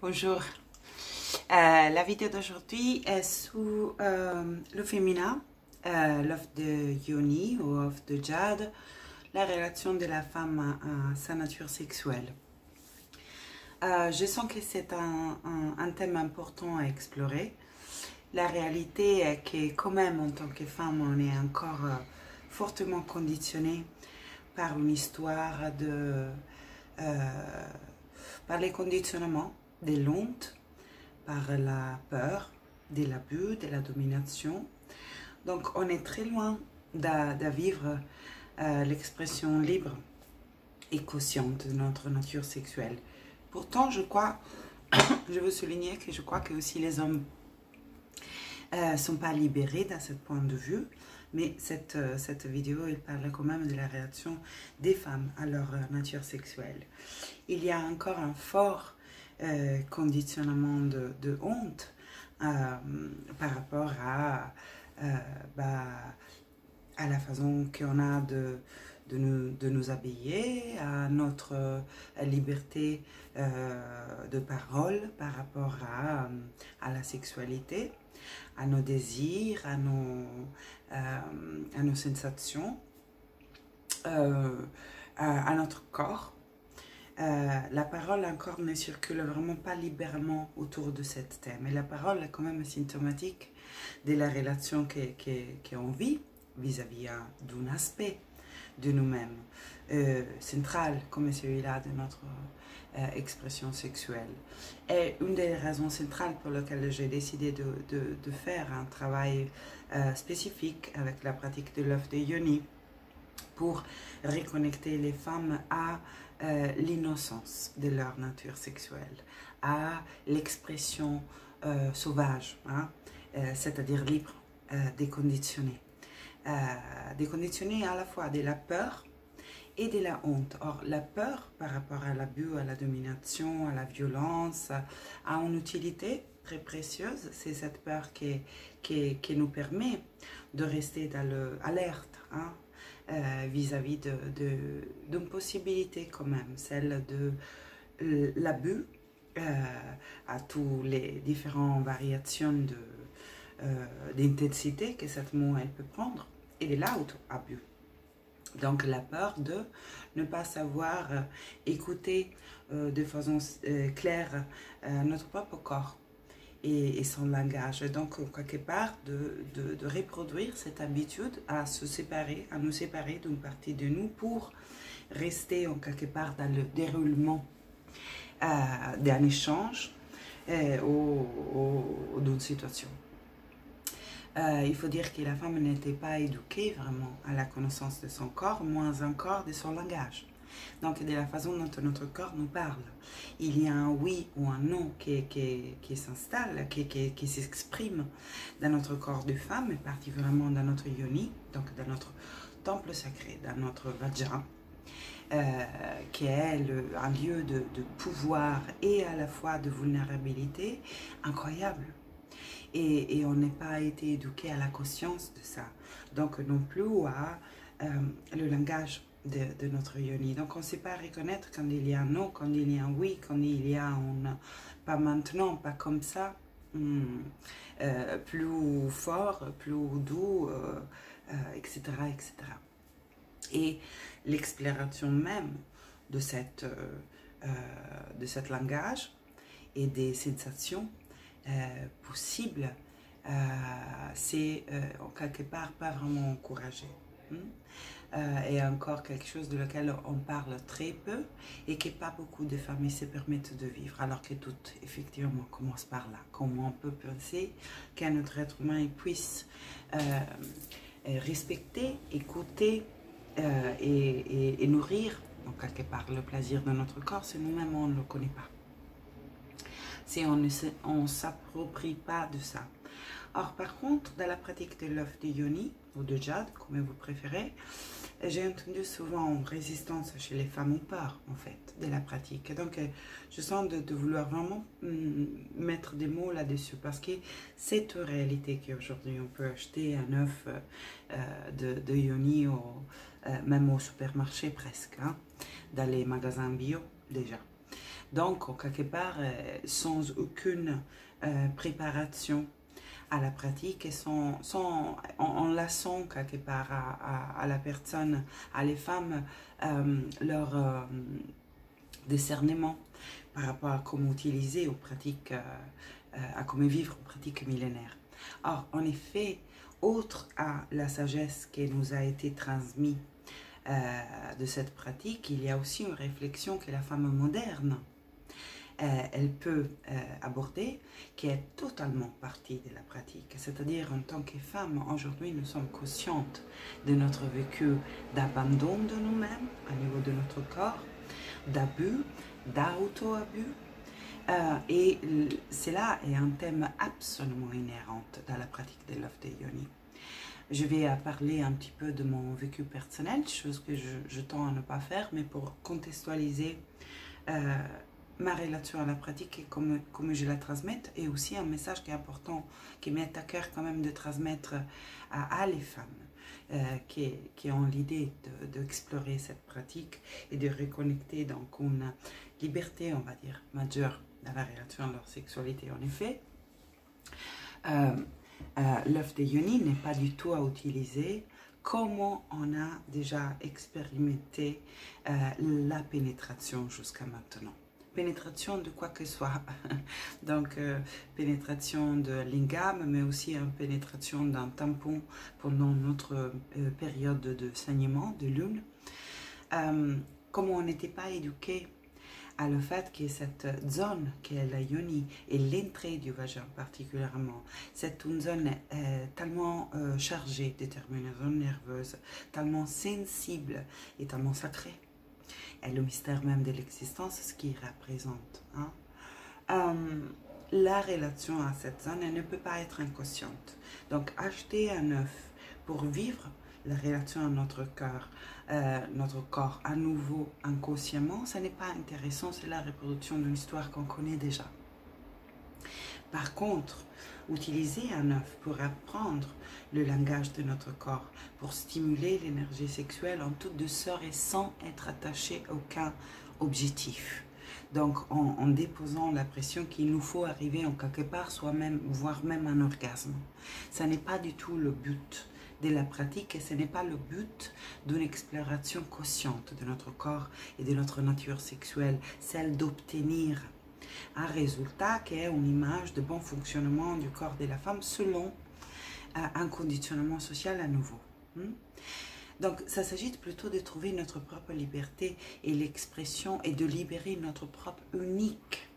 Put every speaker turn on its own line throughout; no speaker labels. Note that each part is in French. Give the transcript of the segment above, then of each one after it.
Bonjour. La vidéo d'aujourd'hui est sous le féminin, l'œuvre de Yoni ou œuvre de Jade, la relation de la femme à sa nature sexuelle. Je sens que c'est un thème important à explorer. La réalité est que quand même en tant que femme, on est encore fortement conditionné par une histoire par les conditionnements de l'honte, par la peur, de l'abus, de la domination. Donc on est très loin de vivre l'expression libre et consciente de notre nature sexuelle. Pourtant, je veux souligner que je crois que aussi les hommes ne sont pas libérés dans ce point de vue, mais cette vidéo, elle parle quand même de la réaction des femmes à leur nature sexuelle. Il y a encore un fort conditionnement de honte par rapport à la façon qu'on a de nous habiller, à notre liberté de parole par rapport à la sexualité, à nos désirs, à nos sensations, à notre corps. La parole encore ne circule vraiment pas librement autour de ce thème. Et la parole est quand même symptomatique de la relation qu'on vit vis-à-vis d'un aspect de nous-mêmes central comme celui-là de notre expression sexuelle. Et une des raisons centrales pour lesquelles j'ai décidé de faire un travail spécifique avec la pratique de l'œuvre de Yoni pour reconnecter les femmes à l'innocence de leur nature sexuelle, à l'expression sauvage, c'est-à-dire libre, déconditionnée. Déconditionnée à la fois de la peur et de la honte. Or, la peur par rapport à l'abus, à la domination, à la violence, a une utilité très précieuse. C'est cette peur qui nous permet de rester dans l'alerte, vis-à-vis d'une possibilité quand même, celle de l'abus à toutes les différentes variations d'intensité que cette mot elle peut prendre, et de l'auto-abus. Donc la peur de ne pas savoir écouter de façon claire notre propre corps et son langage. Donc, quelque part, de reproduire cette habitude à se séparer, à nous séparer d'une partie de nous pour rester en quelque part dans le déroulement d'un échange ou d'une situation. Il faut dire que la femme n'était pas éduquée vraiment à la connaissance de son corps, moins encore de son langage. Donc, de la façon dont notre corps nous parle. Il y a un oui ou un non qui s'installe, qui s'exprime dans notre corps de femme, et particulièrement dans notre yoni, donc dans notre temple sacré, dans notre vagin, qui est un lieu de pouvoir et à la fois de vulnérabilité incroyable. Et on n'est pas été éduqué à la conscience de ça. Donc, non plus à le langage de notre yoni. Donc on ne sait pas reconnaître quand il y a un non, quand il y a un oui, quand il y a un pas maintenant, pas comme ça, plus fort, plus doux, etc., etc. Et l'exploration même de cette langage et des sensations possibles, c'est quelque part pas vraiment encouragé. Et encore quelque chose de lequel on parle très peu et que pas beaucoup de familles se permettent de vivre, alors que tout effectivement commence par là. Comment on peut penser qu'un autre être humain puisse respecter, écouter et nourrir, donc quelque part, le plaisir de notre corps si nous-mêmes on ne le connaît pas, si on ne s'approprie pas de ça. Or, par contre, dans la pratique de l'œuvre de Yoni, ou de Jade, comme vous préférez, j'ai entendu souvent résistance chez les femmes ou peur, en fait, de la pratique. Donc, je sens de vouloir vraiment mettre des mots là-dessus, parce que c'est une réalité qu'aujourd'hui, on peut acheter un œuf de Yoni, même au supermarché presque, dans les magasins bio, déjà. Donc, quelque part, sans aucune préparation à la pratique et on la sent quelque part à la personne, à les femmes, leur discernement par rapport à comment utiliser aux pratiques, à comment vivre aux pratiques millénaires. Or, en effet, autre à la sagesse qui nous a été transmise de cette pratique, il y a aussi une réflexion que la femme moderne elle peut aborder, qui est totalement partie de la pratique. C'est-à-dire, en tant que femme, aujourd'hui, nous sommes conscientes de notre vécu d'abandon de nous-mêmes, au niveau de notre corps, d'abus, d'auto-abus. Et cela est un thème absolument inhérent dans la pratique de l'œuf de Yoni. Je vais parler un petit peu de mon vécu personnel, chose que je tends à ne pas faire, mais pour contextualiser ma relation à la pratique et comme je la transmette, et aussi un message qui est important, qui m'est à cœur quand même de transmettre à les femmes qui ont l'idée d'explorer cette pratique et de reconnecter donc une liberté, on va dire, majeure dans la relation à leur sexualité. En effet, l'œuf de Yoni n'est pas du tout à utiliser comment on a déjà expérimenté la pénétration jusqu'à maintenant. Pénétration de quoi que ce soit, donc pénétration de lingam, mais aussi pénétration d'un tampon pendant notre période de saignement, de lune. Comme on n'était pas éduqué à le fait que cette zone qui est la yoni et l'entrée du vagin particulièrement, c'est une zone tellement chargée de terminaisons nerveuses, tellement sensible et tellement sacrée. Et le mystère même de l'existence, ce qu'il représente. La relation à cette zone, elle ne peut pas être inconsciente. Donc, acheter un œuf pour vivre la relation à notre corps à nouveau inconsciemment, ce n'est pas intéressant, c'est la reproduction d'une histoire qu'on connaît déjà. Par contre, utiliser un œuf pour apprendre le langage de notre corps, pour stimuler l'énergie sexuelle en toute douceur et sans être attaché à aucun objectif. Donc, en déposant la pression qu'il nous faut arriver en quelque part, soi-même, voire même un orgasme. Ce n'est pas du tout le but de la pratique et ce n'est pas le but d'une exploration consciente de notre corps et de notre nature sexuelle, celle d'obtenir un résultat qui est une image de bon fonctionnement du corps de la femme selon un conditionnement social à nouveau. Donc, ça s'agit plutôt de trouver notre propre liberté et l'expression et de libérer notre propre unique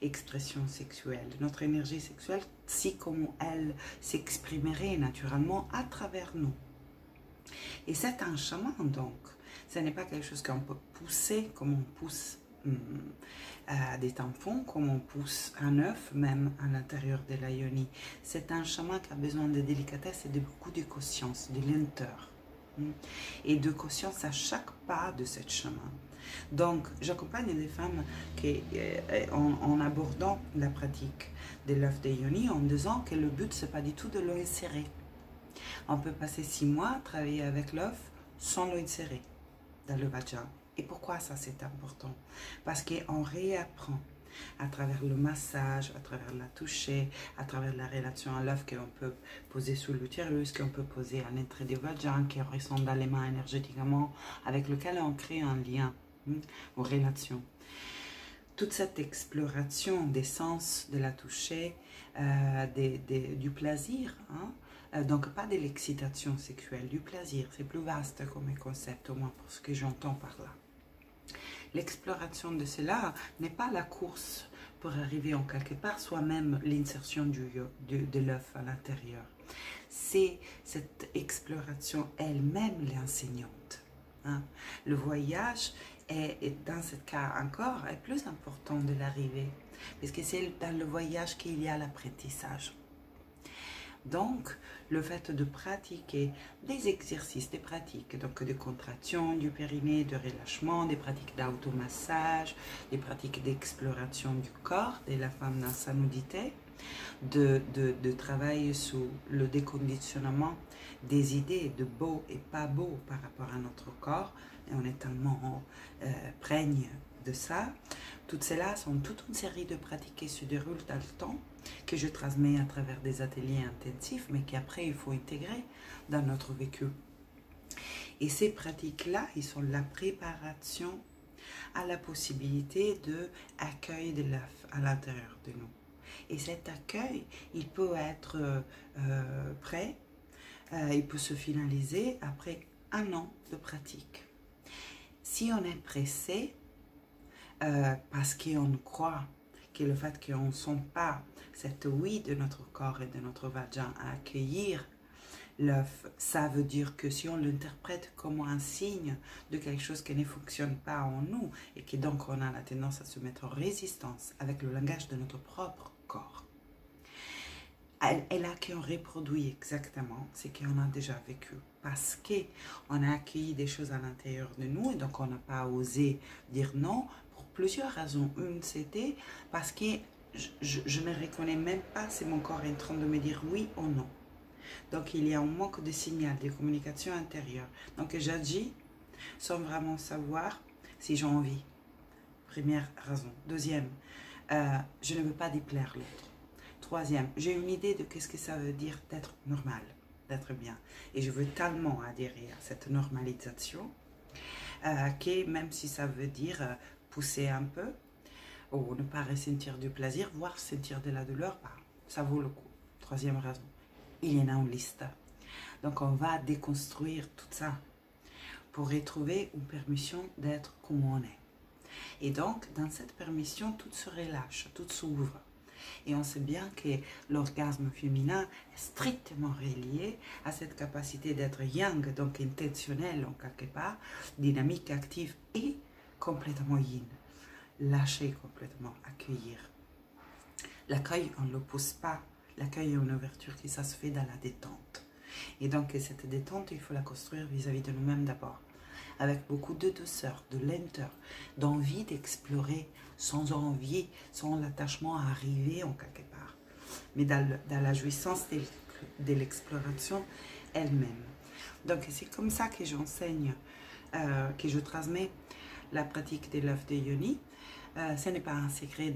expression sexuelle, notre énergie sexuelle, si comme elle s'exprimerait naturellement à travers nous. Et c'est un chemin donc, ce n'est pas quelque chose qu'on peut pousser comme on pousse des tampons, comme on pousse un œuf, même à l'intérieur de la yoni. C'est un chemin qui a besoin de délicatesse et de beaucoup de conscience, de lenteur. Et de conscience à chaque pas de ce chemin. Donc, j'accompagne les femmes qui, en abordant la pratique de l'œuf de yoni en disant que le but, c'est pas du tout de l'insérer. On peut passer 6 mois à travailler avec l'œuf sans l'insérer dans le vagin. Et pourquoi ça c'est important? Parce qu'on réapprend à travers le massage, à travers la toucher, à travers la relation à l'œuf qu'on peut poser sous l'utérus, qu'on peut poser à l'entrée du vagin, qui ressemble dans les mains énergétiquement, avec lequel on crée un lien aux relations. Toute cette exploration des sens de la toucher, du plaisir, donc pas de l'excitation sexuelle, du plaisir, c'est plus vaste comme concept, au moins pour ce que j'entends par là. L'exploration de cela n'est pas la course pour arriver en quelque part, soit même l'insertion de l'œuf à l'intérieur. C'est cette exploration elle-même l'enseignante. Le voyage est, dans ce cas encore, est plus important de l'arrivée, parce que c'est dans le voyage qu'il y a l'apprentissage. Donc, le fait de pratiquer des exercices, des pratiques, donc de contraction du périnée, de relâchement, des pratiques d'automassage, des pratiques d'exploration du corps de la femme dans sa nudité, de travail sur le déconditionnement des idées de beau et pas beau par rapport à notre corps. Et on est tellement prègne de ça. Toutes celles-là sont toute une série de pratiques qui se déroulent dans le temps, que je transmets à travers des ateliers intensifs, mais qu'après il faut intégrer dans notre vécu. Et ces pratiques-là, ils sont la préparation à la possibilité d'accueil de l'œuf à l'intérieur de nous. Et cet accueil, il peut être prêt, il peut se finaliser après 1 an de pratique. Si on est pressé, parce qu'on croit que le fait qu'on ne sent pas cette oui de notre corps et de notre vagin à accueillir l'œuf, ça veut dire que si on l'interprète comme un signe de quelque chose qui ne fonctionne pas en nous et que donc on a la tendance à se mettre en résistance avec le langage de notre propre corps, et là qu'on reproduit exactement ce qu'on a déjà vécu parce qu'on a accueilli des choses à l'intérieur de nous et donc on n'a pas osé dire non pour plusieurs raisons. Une, c'était parce que je ne reconnais même pas si mon corps est en train de me dire oui ou non. Donc il y a un manque de signal, de communication intérieure. Donc j'agis sans vraiment savoir si j'ai envie. Première raison. Deuxième, je ne veux pas déplaire l'autre. Troisième, j'ai une idée de qu'est-ce que ça veut dire d'être normal, d'être bien. Et je veux tellement adhérer à cette normalisation que même si ça veut dire pousser un peu ou ne pas ressentir du plaisir, voire sentir de la douleur, ça vaut le coup. Troisième raison, il y en a une liste. Donc on va déconstruire tout ça pour retrouver une permission d'être comme on est. Et donc dans cette permission, tout se relâche, tout s'ouvre. Et on sait bien que l'orgasme féminin est strictement relié à cette capacité d'être yang, donc intentionnel en quelque part, dynamique, active et complètement yin. Lâcher complètement, accueillir. L'accueil, on ne le pousse pas. L'accueil est une ouverture qui ça se fait dans la détente. Et donc cette détente, il faut la construire vis-à-vis de nous-mêmes d'abord. Avec beaucoup de douceur, de lenteur, d'envie d'explorer, sans envie, sans l'attachement à arriver en quelque part, mais dans la jouissance de l'exploration elle-même. Donc c'est comme ça que j'enseigne, que je transmets la pratique de l'œuf de Yoni. Ce n'est pas un secret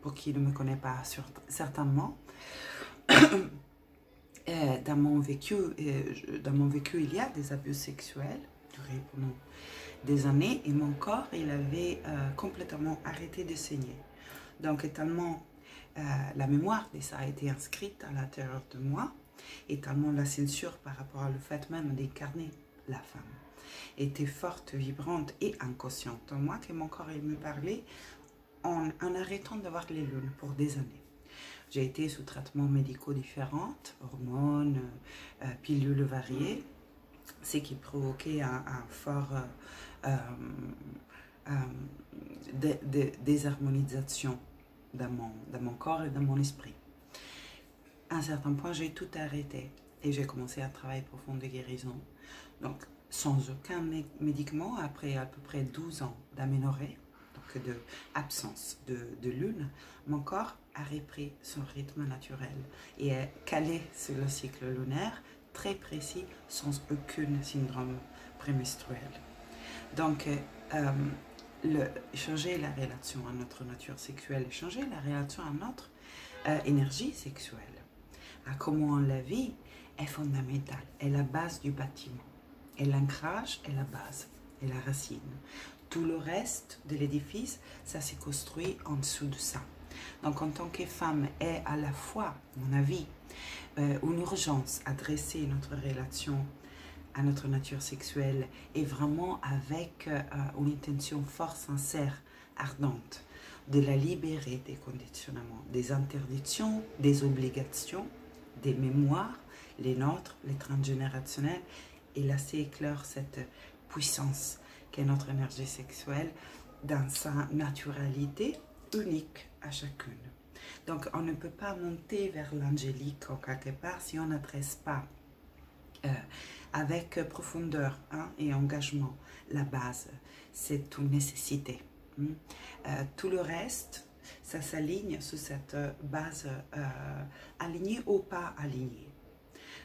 pour qui ne me connaît pas certainement. Dans mon vécu, il y a des abus sexuels duré pendant des années et mon corps, il avait complètement arrêté de saigner. Donc tellement la mémoire de ça a été inscrite à l'intérieur de moi et tellement la censure par rapport au fait même d'incarner la femme était forte, vibrante et inconsciente en moi que mon corps il me parlait en arrêtant d'avoir les lunes pour des années. J'ai été sous traitements médicaux différents, hormones, pilules variées, ce qui provoquait un fort désharmonisation dans mon corps et dans mon esprit. À un certain point, j'ai tout arrêté et j'ai commencé un travail profond de guérison. Donc, sans aucun médicament, après à peu près 12 ans d'aménorrhée, donc d'absence de lune, mon corps a repris son rythme naturel et est calé sur le cycle lunaire, très précis, sans aucun syndrome prémenstruel. Donc, changer la relation à notre nature sexuelle, changer la relation à notre énergie sexuelle, à comment on la vit, est fondamental, est la base du bâtiment. Et l'ancrage est la base, est la racine. Tout le reste de l'édifice, ça s'est construit en dessous de ça. Donc, en tant que femme, est à la fois, à mon avis, une urgence à dresser notre relation à notre nature sexuelle et vraiment avec une intention fort sincère, ardente, de la libérer des conditionnements, des interdictions, des obligations, des mémoires, les nôtres, les transgénérationnels, et laisser éclore cette puissance qu'est notre énergie sexuelle dans sa naturalité unique à chacune. Donc on ne peut pas monter vers l'angélique en quelque part si on n'adresse pas avec profondeur et engagement la base. C'est une nécessité. Tout le reste, ça s'aligne sur cette base alignée ou pas alignée.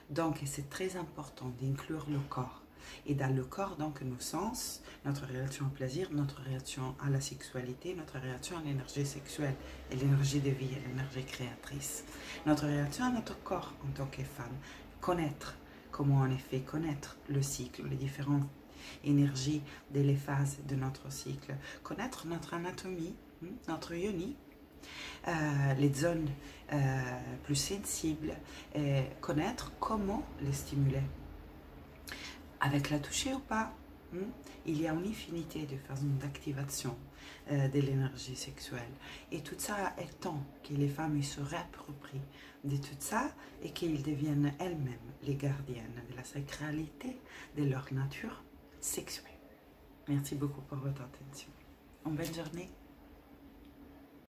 Donc c'est très important d'inclure le corps Et dans le corps, donc, nos sens, notre réaction au plaisir, notre réaction à la sexualité, notre réaction à l'énergie sexuelle et l'énergie de vie et l'énergie créatrice. Notre réaction à notre corps en tant que femme. Connaître, comment en effet connaître le cycle, les différentes énergies les phases de notre cycle. Connaître notre anatomie, notre yoni, les zones plus sensibles, et connaître comment les stimuler. Avec la toucher ou pas, il y a une infinité de façons d'activation de l'énergie sexuelle. Et tout ça est temps que les femmes se réapproprient de tout ça et qu'elles deviennent elles-mêmes les gardiennes de la sacralité de leur nature sexuelle. Merci beaucoup pour votre attention. Une bonne journée.